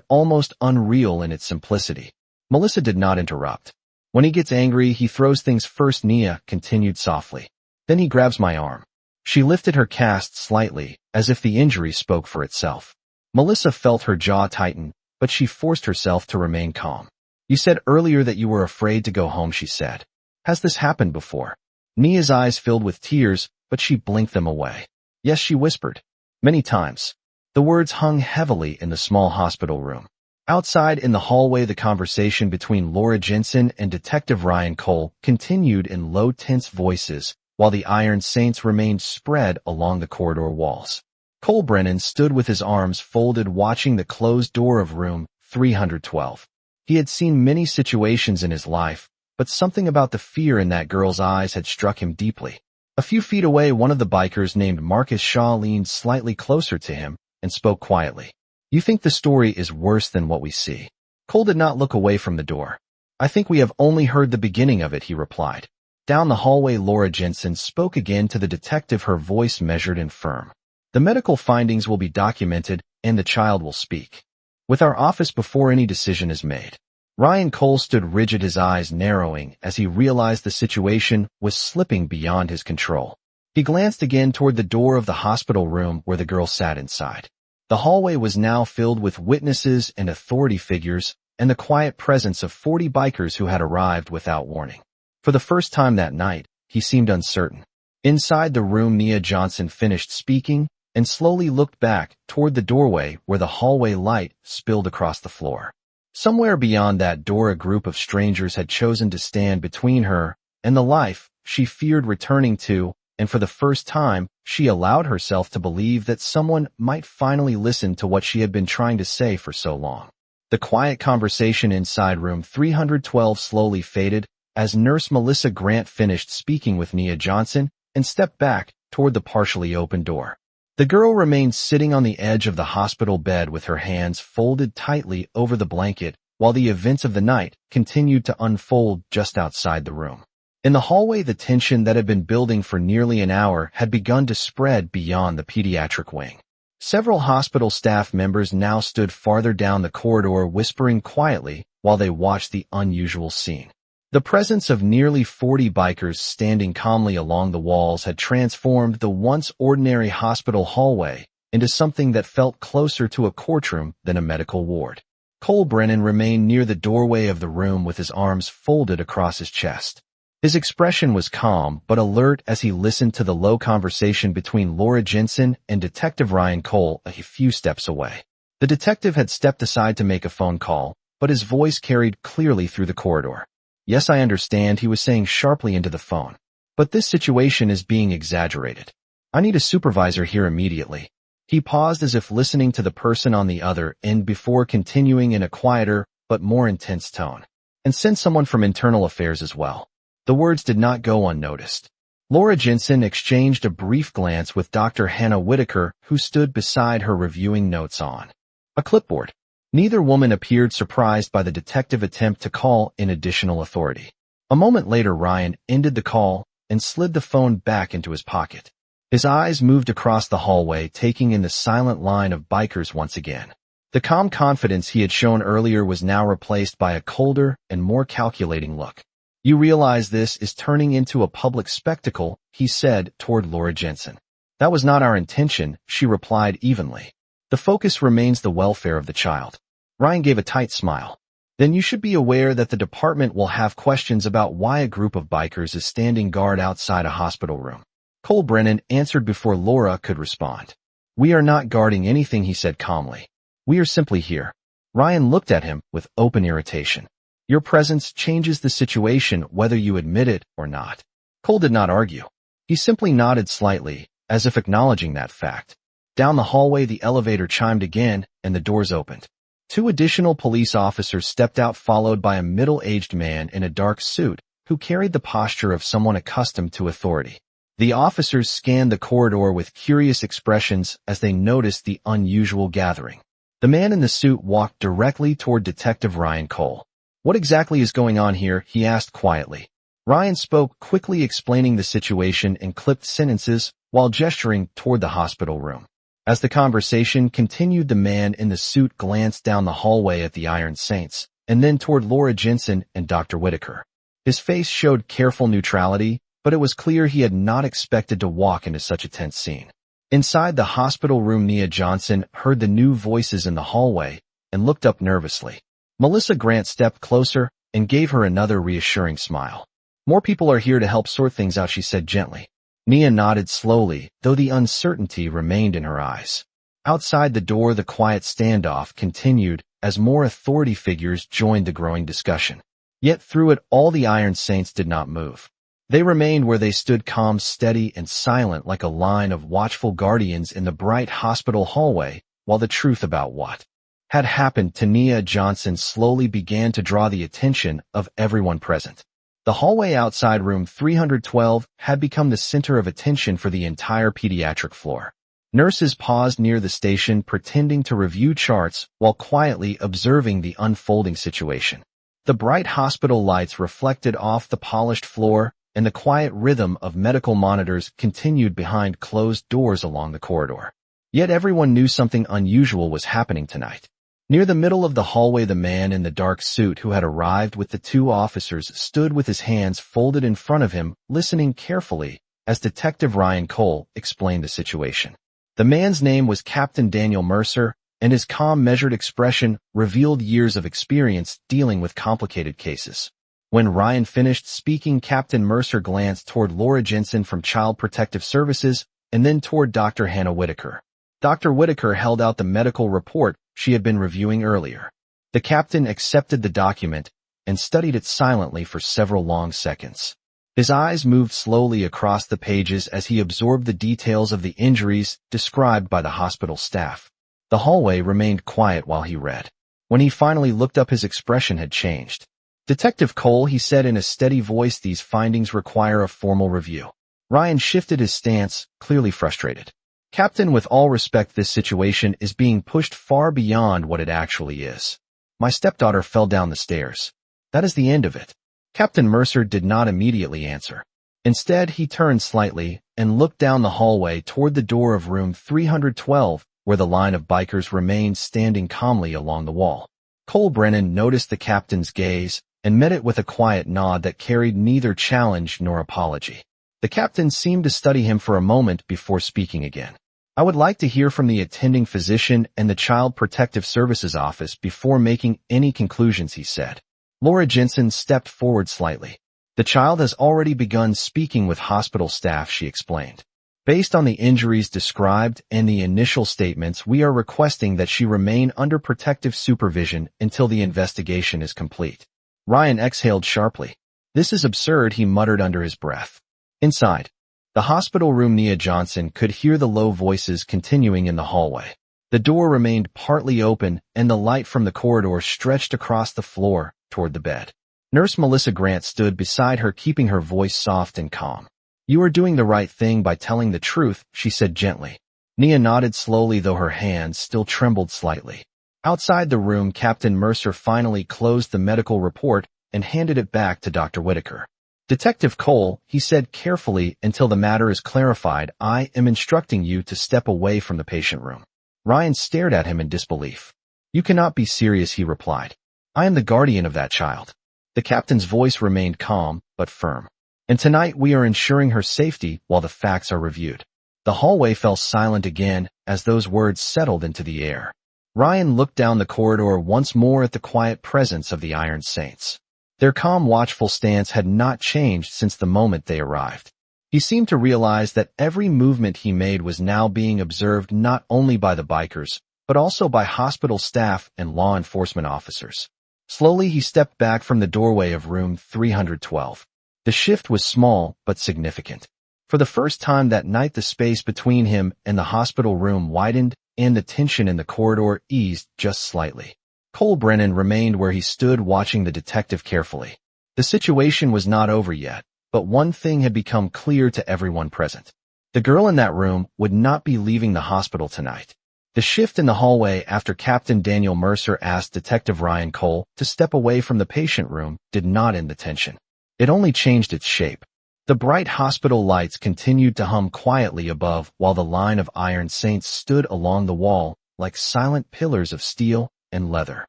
almost unreal in its simplicity. Melissa did not interrupt. When he gets angry, he throws things first, Nia continued softly. Then he grabs my arm. She lifted her cast slightly, as if the injury spoke for itself. Melissa felt her jaw tighten, but she forced herself to remain calm. You said earlier that you were afraid to go home, she said. Has this happened before? Nia's eyes filled with tears, but she blinked them away. Yes, she whispered. Many times. The words hung heavily in the small hospital room. Outside in the hallway, the conversation between Laura Jensen and Detective Ryan Cole continued in low, tense voices, while the Iron Saints remained spread along the corridor walls. Cole Brennan stood with his arms folded watching the closed door of room 312. He had seen many situations in his life, but something about the fear in that girl's eyes had struck him deeply. A few feet away, one of the bikers named Marcus Shaw leaned slightly closer to him and spoke quietly. You think the story is worse than what we see? Cole did not look away from the door. I think we have only heard the beginning of it, he replied. Down the hallway, Laura Jensen spoke again to the detective, her voice measured and firm. The medical findings will be documented, and the child will speak. With our office before any decision is made. Ryan Cole stood rigid, his eyes narrowing as he realized the situation was slipping beyond his control. He glanced again toward the door of the hospital room where the girl sat inside. The hallway was now filled with witnesses and authority figures, and the quiet presence of 40 bikers who had arrived without warning. For the first time that night, he seemed uncertain. Inside the room, Nia Johnson finished speaking and slowly looked back toward the doorway where the hallway light spilled across the floor. Somewhere beyond that door, a group of strangers had chosen to stand between her and the life she feared returning to, and for the first time, she allowed herself to believe that someone might finally listen to what she had been trying to say for so long. The quiet conversation inside room 312 slowly faded as Nurse Melissa Grant finished speaking with Nia Johnson and stepped back toward the partially open door. The girl remained sitting on the edge of the hospital bed with her hands folded tightly over the blanket while the events of the night continued to unfold just outside the room. In the hallway, the tension that had been building for nearly an hour had begun to spread beyond the pediatric wing. Several hospital staff members now stood farther down the corridor whispering quietly while they watched the unusual scene. The presence of nearly 40 bikers standing calmly along the walls had transformed the once ordinary hospital hallway into something that felt closer to a courtroom than a medical ward. Cole Brennan remained near the doorway of the room with his arms folded across his chest. His expression was calm but alert as he listened to the low conversation between Laura Jensen and Detective Ryan Cole a few steps away. The detective had stepped aside to make a phone call, but his voice carried clearly through the corridor. Yes, I understand, he was saying sharply into the phone. But this situation is being exaggerated. I need a supervisor here immediately. He paused as if listening to the person on the other end before continuing in a quieter but more intense tone. And send someone from internal affairs as well. The words did not go unnoticed. Laura Jensen exchanged a brief glance with Dr. Hannah Whitaker, who stood beside her reviewing notes on a clipboard. Neither woman appeared surprised by the detective attempt to call in additional authority. A moment later, Ryan ended the call and slid the phone back into his pocket. His eyes moved across the hallway, taking in the silent line of bikers once again. The calm confidence he had shown earlier was now replaced by a colder and more calculating look. You realize this is turning into a public spectacle, he said toward Laura Jensen. That was not our intention, she replied evenly. The focus remains the welfare of the child. Ryan gave a tight smile. Then you should be aware that the department will have questions about why a group of bikers is standing guard outside a hospital room. Cole Brennan answered before Laura could respond. We are not guarding anything, he said calmly. We are simply here. Ryan looked at him with open irritation. Your presence changes the situation whether you admit it or not. Cole did not argue. He simply nodded slightly, as if acknowledging that fact. Down the hallway, the elevator chimed again, and the doors opened. 2 additional police officers stepped out, followed by a middle-aged man in a dark suit who carried the posture of someone accustomed to authority. The officers scanned the corridor with curious expressions as they noticed the unusual gathering. The man in the suit walked directly toward Detective Ryan Cole. "What exactly is going on here?" he asked quietly. Ryan spoke, quickly explaining the situation in clipped sentences while gesturing toward the hospital room. As the conversation continued, the man in the suit glanced down the hallway at the Iron Saints, and then toward Laura Jensen and Dr. Whitaker. His face showed careful neutrality, but it was clear he had not expected to walk into such a tense scene. Inside the hospital room, Nia Johnson heard the new voices in the hallway and looked up nervously. Melissa Grant stepped closer and gave her another reassuring smile. "More people are here to help sort things out," she said gently. Nia nodded slowly, though the uncertainty remained in her eyes. Outside the door, the quiet standoff continued as more authority figures joined the growing discussion. Yet through it all, the Iron Saints did not move. They remained where they stood, calm, steady, and silent, like a line of watchful guardians in the bright hospital hallway, while the truth about what had happened to Nia Johnson slowly began to draw the attention of everyone present. The hallway outside room 312 had become the center of attention for the entire pediatric floor. Nurses paused near the station, pretending to review charts while quietly observing the unfolding situation. The bright hospital lights reflected off the polished floor, and the quiet rhythm of medical monitors continued behind closed doors along the corridor. Yet everyone knew something unusual was happening tonight. Near the middle of the hallway, the man in the dark suit who had arrived with the two officers stood with his hands folded in front of him, listening carefully as Detective Ryan Cole explained the situation. The man's name was Captain Daniel Mercer, and his calm, measured expression revealed years of experience dealing with complicated cases. When Ryan finished speaking, Captain Mercer glanced toward Laura Jensen from Child Protective Services and then toward Dr. Hannah Whitaker. Dr. Whitaker held out the medical report she had been reviewing earlier. The captain accepted the document and studied it silently for several long seconds. His eyes moved slowly across the pages as he absorbed the details of the injuries described by the hospital staff. The hallway remained quiet while he read. When he finally looked up, his expression had changed. "Detective Cole," he said in a steady voice, "these findings require a formal review." Ryan shifted his stance, clearly frustrated. "Captain, with all respect, this situation is being pushed far beyond what it actually is. My stepdaughter fell down the stairs. That is the end of it." Captain Mercer did not immediately answer. Instead, he turned slightly and looked down the hallway toward the door of room 312, where the line of bikers remained standing calmly along the wall. Cole Brennan noticed the captain's gaze and met it with a quiet nod that carried neither challenge nor apology. The captain seemed to study him for a moment before speaking again. "I would like to hear from the attending physician and the Child Protective Services office before making any conclusions," he said. Laura Jensen stepped forward slightly. "The child has already begun speaking with hospital staff," she explained. "Based on the injuries described and the initial statements, we are requesting that she remain under protective supervision until the investigation is complete." Ryan exhaled sharply. "This is absurd," he muttered under his breath. Inside the hospital room, Nia Johnson could hear the low voices continuing in the hallway. The door remained partly open, and the light from the corridor stretched across the floor toward the bed. Nurse Melissa Grant stood beside her, keeping her voice soft and calm. "You are doing the right thing by telling the truth," she said gently. Nia nodded slowly, though her hands still trembled slightly. Outside the room, Captain Mercer finally closed the medical report and handed it back to Dr. Whitaker. "Detective Cole," he said carefully, "until the matter is clarified, I am instructing you to step away from the patient room." Ryan stared at him in disbelief. "You cannot be serious," he replied. "I am the guardian of that child." The captain's voice remained calm but firm. "And tonight we are ensuring her safety while the facts are reviewed." The hallway fell silent again as those words settled into the air. Ryan looked down the corridor once more at the quiet presence of the Iron Saints. Their calm, watchful stance had not changed since the moment they arrived. He seemed to realize that every movement he made was now being observed not only by the bikers, but also by hospital staff and law enforcement officers. Slowly, he stepped back from the doorway of room 312. The shift was small but significant. For the first time that night, the space between him and the hospital room widened, and the tension in the corridor eased just slightly. Cole Brennan remained where he stood, watching the detective carefully. The situation was not over yet, but one thing had become clear to everyone present. The girl in that room would not be leaving the hospital tonight. The shift in the hallway after Captain Daniel Mercer asked Detective Ryan Cole to step away from the patient room did not end the tension. It only changed its shape. The bright hospital lights continued to hum quietly above while the line of iron saints stood along the wall like silent pillars of steel and leather.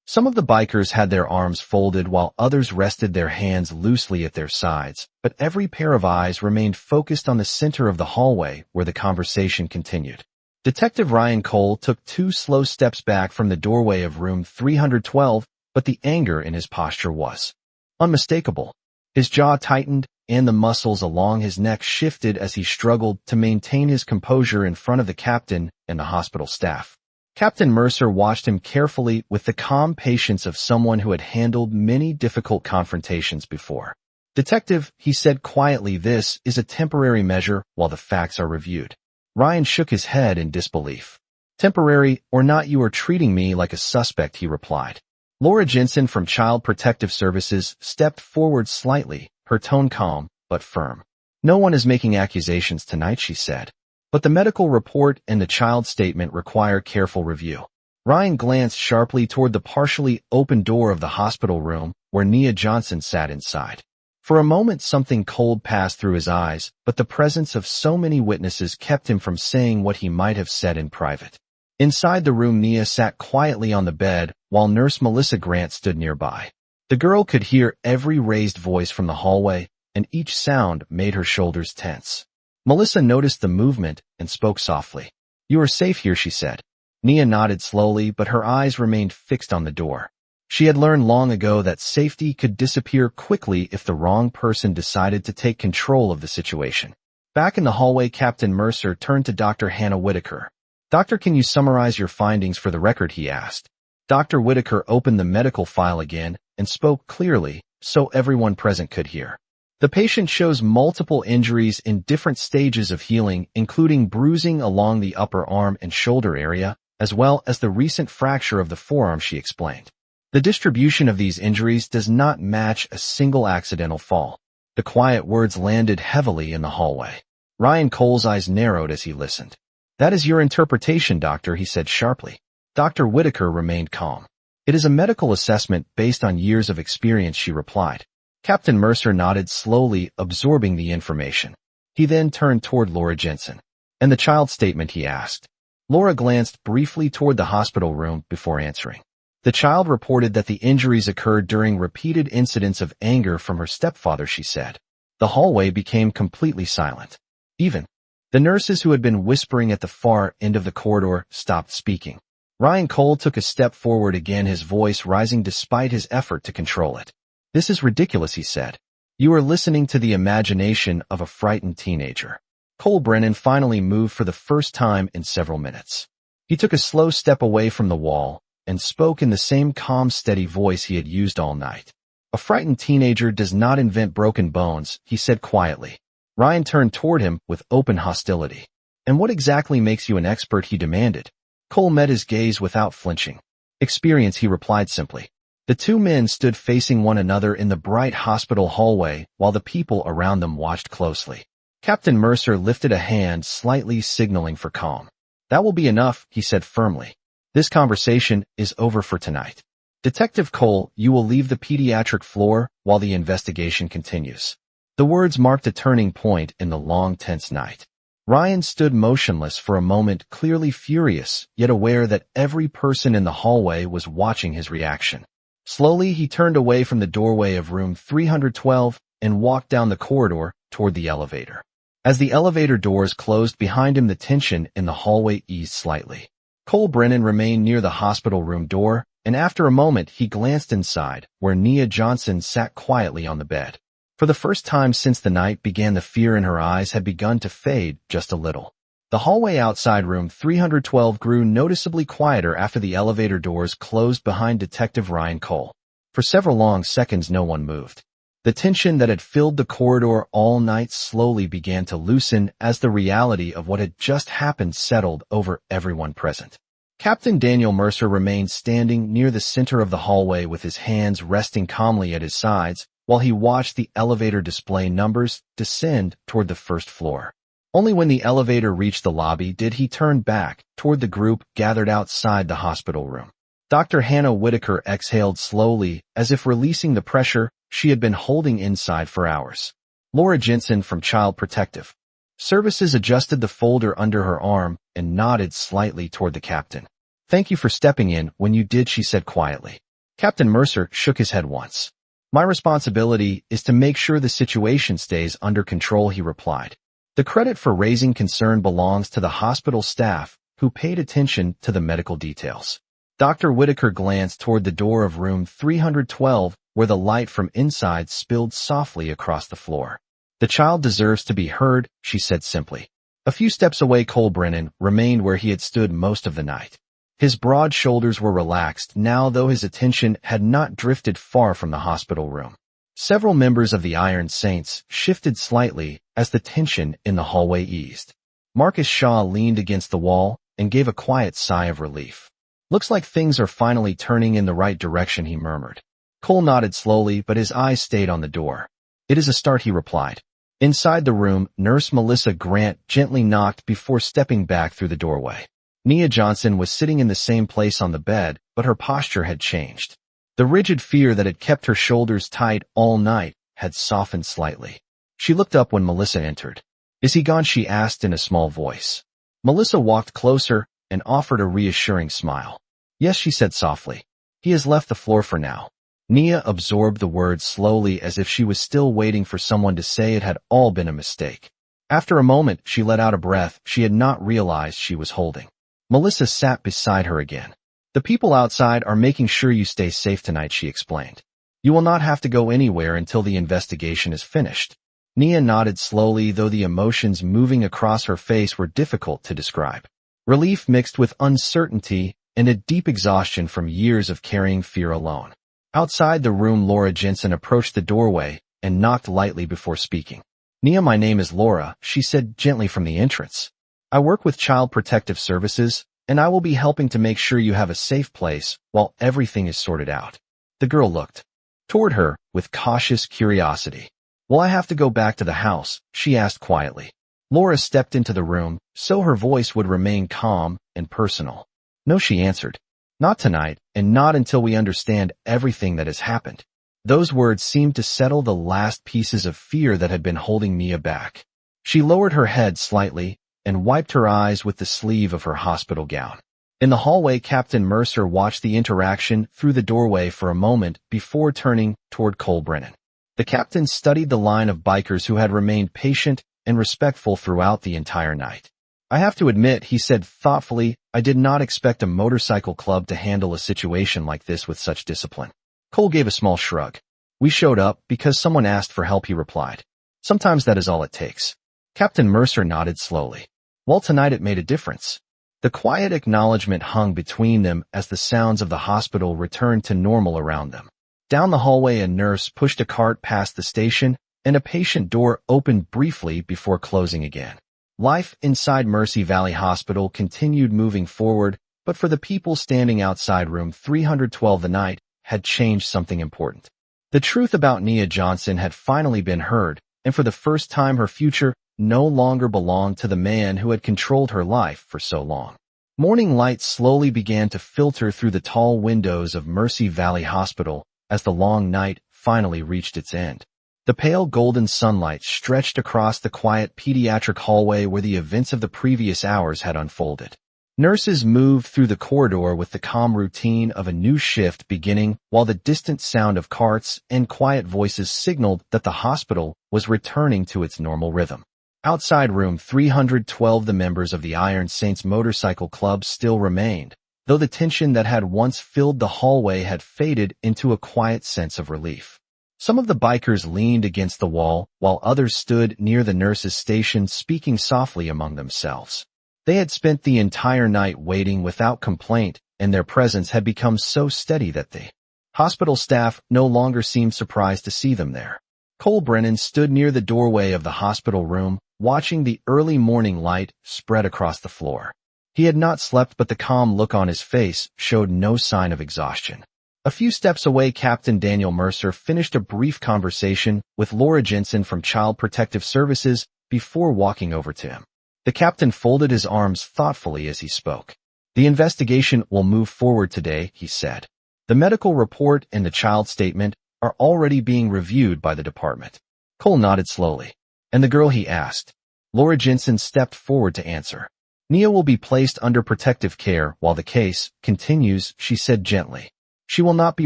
Some of the bikers had their arms folded while others rested their hands loosely at their sides, but every pair of eyes remained focused on the center of the hallway where the conversation continued. Detective Ryan Cole took 2 slow steps back from the doorway of room 312, but the anger in his posture was unmistakable. His jaw tightened, and the muscles along his neck shifted as he struggled to maintain his composure in front of the captain and the hospital staff. Captain Mercer watched him carefully with the calm patience of someone who had handled many difficult confrontations before. "Detective," he said quietly, "this is a temporary measure while the facts are reviewed." Ryan shook his head in disbelief. "Temporary or not, you are treating me like a suspect," he replied. Laura Jensen from Child Protective Services stepped forward slightly, her tone calm but firm. "No one is making accusations tonight," she said. "But the medical report and the child statement require careful review." Ryan glanced sharply toward the partially open door of the hospital room where Nia Johnson sat inside. For a moment something cold passed through his eyes, but the presence of so many witnesses kept him from saying what he might have said in private. Inside the room, Nia sat quietly on the bed, while Nurse Melissa Grant stood nearby. The girl could hear every raised voice from the hallway, and each sound made her shoulders tense. Melissa noticed the movement and spoke softly. "You are safe here," she said. Nia nodded slowly, but her eyes remained fixed on the door. She had learned long ago that safety could disappear quickly if the wrong person decided to take control of the situation. Back in the hallway, Captain Mercer turned to Dr. Hannah Whitaker. "Doctor, can you summarize your findings for the record?" he asked. Dr. Whitaker opened the medical file again and spoke clearly, so everyone present could hear. "The patient shows multiple injuries in different stages of healing, including bruising along the upper arm and shoulder area, as well as the recent fracture of the forearm," she explained. "The distribution of these injuries does not match a single accidental fall." The quiet words landed heavily in the hallway. Ryan Cole's eyes narrowed as he listened. "That is your interpretation, doctor," he said sharply. Dr. Whitaker remained calm. "It is a medical assessment based on years of experience," she replied. Captain Mercer nodded slowly, absorbing the information. He then turned toward Laura Jensen. "And the child statement?" he asked. Laura glanced briefly toward the hospital room before answering. "The child reported that the injuries occurred during repeated incidents of anger from her stepfather," she said. The hallway became completely silent. Even the nurses who had been whispering at the far end of the corridor stopped speaking. Ryan Cole took a step forward again, his voice rising despite his effort to control it. "This is ridiculous," he said. "You are listening to the imagination of a frightened teenager." Cole Brennan finally moved for the first time in several minutes. He took a slow step away from the wall and spoke in the same calm, steady voice he had used all night. "A frightened teenager does not invent broken bones," he said quietly. Ryan turned toward him with open hostility. "And what exactly makes you an expert?" he demanded. Cole met his gaze without flinching. "Experience," he replied simply. The two men stood facing one another in the bright hospital hallway while the people around them watched closely. Captain Mercer lifted a hand, slightly signaling for calm. "That will be enough," he said firmly. "This conversation is over for tonight. Detective Cole, you will leave the pediatric floor while the investigation continues." The words marked a turning point in the long, tense night. Ryan stood motionless for a moment, clearly furious, yet aware that every person in the hallway was watching his reaction. Slowly, he turned away from the doorway of room 312 and walked down the corridor toward the elevator. As the elevator doors closed behind him, the tension in the hallway eased slightly. Cole Brennan remained near the hospital room door, and after a moment he glanced inside, where Nia Johnson sat quietly on the bed. For the first time since the night began, the fear in her eyes had begun to fade just a little. The hallway outside room 312 grew noticeably quieter after the elevator doors closed behind Detective Ryan Cole. For several long seconds no one moved. The tension that had filled the corridor all night slowly began to loosen as the reality of what had just happened settled over everyone present. Captain Daniel Mercer remained standing near the center of the hallway with his hands resting calmly at his sides, while he watched the elevator display numbers descend toward the first floor. Only when the elevator reached the lobby did he turn back toward the group gathered outside the hospital room. Dr. Hannah Whitaker exhaled slowly, as if releasing the pressure she had been holding inside for hours. Laura Jensen from Child Protective Services adjusted the folder under her arm and nodded slightly toward the captain. "Thank you for stepping in when you did," she said quietly. Captain Mercer shook his head once. "My responsibility is to make sure the situation stays under control," he replied. "The credit for raising concern belongs to the hospital staff, who paid attention to the medical details." Dr. Whitaker glanced toward the door of room 312, where the light from inside spilled softly across the floor. "The child deserves to be heard," she said simply. A few steps away, Cole Brennan remained where he had stood most of the night. His broad shoulders were relaxed now, though his attention had not drifted far from the hospital room. Several members of the Iron Saints shifted slightly as the tension in the hallway eased. Marcus Shaw leaned against the wall and gave a quiet sigh of relief. "Looks like things are finally turning in the right direction," he murmured. Cole nodded slowly, but his eyes stayed on the door. "It is a start," he replied. Inside the room, Nurse Melissa Grant gently knocked before stepping back through the doorway. Nia Johnson was sitting in the same place on the bed, but her posture had changed. The rigid fear that had kept her shoulders tight all night had softened slightly. She looked up when Melissa entered. "Is he gone?" she asked in a small voice. Melissa walked closer and offered a reassuring smile. "Yes," she said softly. "He has left the floor for now." Nia absorbed the words slowly, as if she was still waiting for someone to say it had all been a mistake. After a moment, she let out a breath she had not realized she was holding. Melissa sat beside her again. "The people outside are making sure you stay safe tonight," she explained. "You will not have to go anywhere until the investigation is finished." Nia nodded slowly, though the emotions moving across her face were difficult to describe. Relief mixed with uncertainty and a deep exhaustion from years of carrying fear alone. Outside the room, Laura Jensen approached the doorway and knocked lightly before speaking. "Nia, my name is Laura," she said gently from the entrance. "I work with Child Protective Services, and I will be helping to make sure you have a safe place while everything is sorted out." The girl looked toward her with cautious curiosity. "Will I have to go back to the house?" she asked quietly. Laura stepped into the room, so her voice would remain calm and personal. "No," she answered. "Not tonight, and not until we understand everything that has happened." Those words seemed to settle the last pieces of fear that had been holding Nia back. She lowered her head slightly and wiped her eyes with the sleeve of her hospital gown. In the hallway, Captain Mercer watched the interaction through the doorway for a moment before turning toward Cole Brennan. The captain studied the line of bikers who had remained patient and respectful throughout the entire night. "I have to admit," he said thoughtfully, "I did not expect a motorcycle club to handle a situation like this with such discipline." Cole gave a small shrug. "We showed up because someone asked for help," he replied. "Sometimes that is all it takes." Captain Mercer nodded slowly. "Well, tonight it made a difference." The quiet acknowledgement hung between them as the sounds of the hospital returned to normal around them. Down the hallway, a nurse pushed a cart past the station, and a patient door opened briefly before closing again. Life inside Mercy Valley Hospital continued moving forward, but for the people standing outside room 312, the night had changed something important. The truth about Nia Johnson had finally been heard, and for the first time her future no longer belonged to the man who had controlled her life for so long. Morning light slowly began to filter through the tall windows of Mercy Valley Hospital as the long night finally reached its end. The pale golden sunlight stretched across the quiet pediatric hallway where the events of the previous hours had unfolded. Nurses moved through the corridor with the calm routine of a new shift beginning, while the distant sound of carts and quiet voices signaled that the hospital was returning to its normal rhythm. Outside room 312, the members of the Iron Saints Motorcycle Club still remained, though the tension that had once filled the hallway had faded into a quiet sense of relief. Some of the bikers leaned against the wall, while others stood near the nurses' station speaking softly among themselves. They had spent the entire night waiting without complaint, and their presence had become so steady that the hospital staff no longer seemed surprised to see them there. Cole Brennan stood near the doorway of the hospital room, watching the early morning light spread across the floor. He had not slept, but the calm look on his face showed no sign of exhaustion. A few steps away, Captain Daniel Mercer finished a brief conversation with Laura Jensen from Child Protective Services before walking over to him. The captain folded his arms thoughtfully as he spoke. The investigation will move forward today, he said. The medical report and the child statement are already being reviewed by the department. Cole nodded slowly. And the girl, he asked. Laura Jensen stepped forward to answer. Nia will be placed under protective care while the case continues, she said gently. She will not be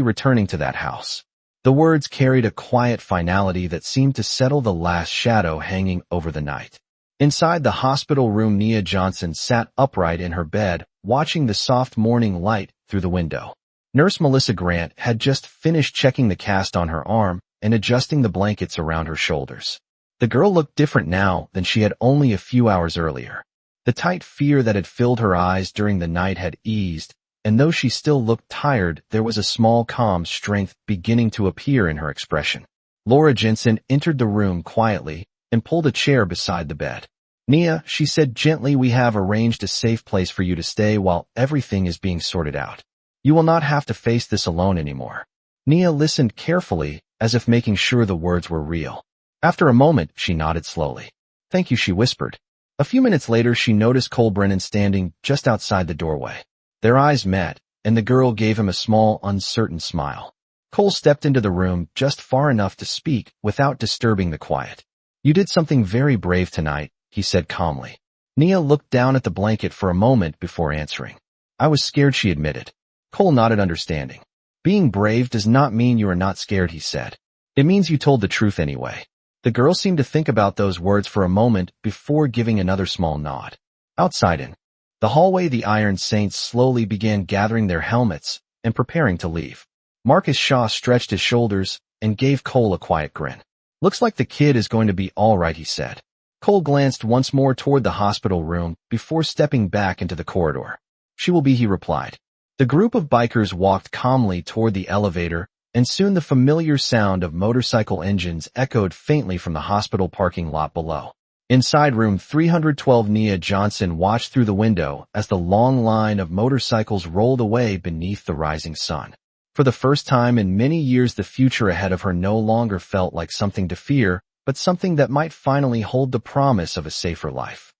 returning to that house. The words carried a quiet finality that seemed to settle the last shadow hanging over the night. Inside the hospital room, Nia Johnson sat upright in her bed, watching the soft morning light through the window. Nurse Melissa Grant had just finished checking the cast on her arm and adjusting the blankets around her shoulders. The girl looked different now than she had only a few hours earlier. The tight fear that had filled her eyes during the night had eased, and though she still looked tired, there was a small calm strength beginning to appear in her expression. Laura Jensen entered the room quietly and pulled a chair beside the bed. Nia, she said gently, we have arranged a safe place for you to stay while everything is being sorted out. You will not have to face this alone anymore. Nia listened carefully, as if making sure the words were real. After a moment, she nodded slowly. Thank you, she whispered. A few minutes later, she noticed Cole Brennan standing just outside the doorway. Their eyes met, and the girl gave him a small, uncertain smile. Cole stepped into the room just far enough to speak without disturbing the quiet. You did something very brave tonight, he said calmly. Nia looked down at the blanket for a moment before answering. I was scared, she admitted. Cole nodded understanding. Being brave does not mean you are not scared, he said. It means you told the truth anyway. The girl seemed to think about those words for a moment before giving another small nod. Outside in the hallway, the Iron Saints slowly began gathering their helmets and preparing to leave. Marcus Shaw stretched his shoulders and gave Cole a quiet grin. Looks like the kid is going to be all right, he said. Cole glanced once more toward the hospital room before stepping back into the corridor. She will be, he replied. The group of bikers walked calmly toward the elevator, and soon the familiar sound of motorcycle engines echoed faintly from the hospital parking lot below. Inside room 312, Nia Johnson watched through the window as the long line of motorcycles rolled away beneath the rising sun. For the first time in many years, the future ahead of her no longer felt like something to fear, but something that might finally hold the promise of a safer life.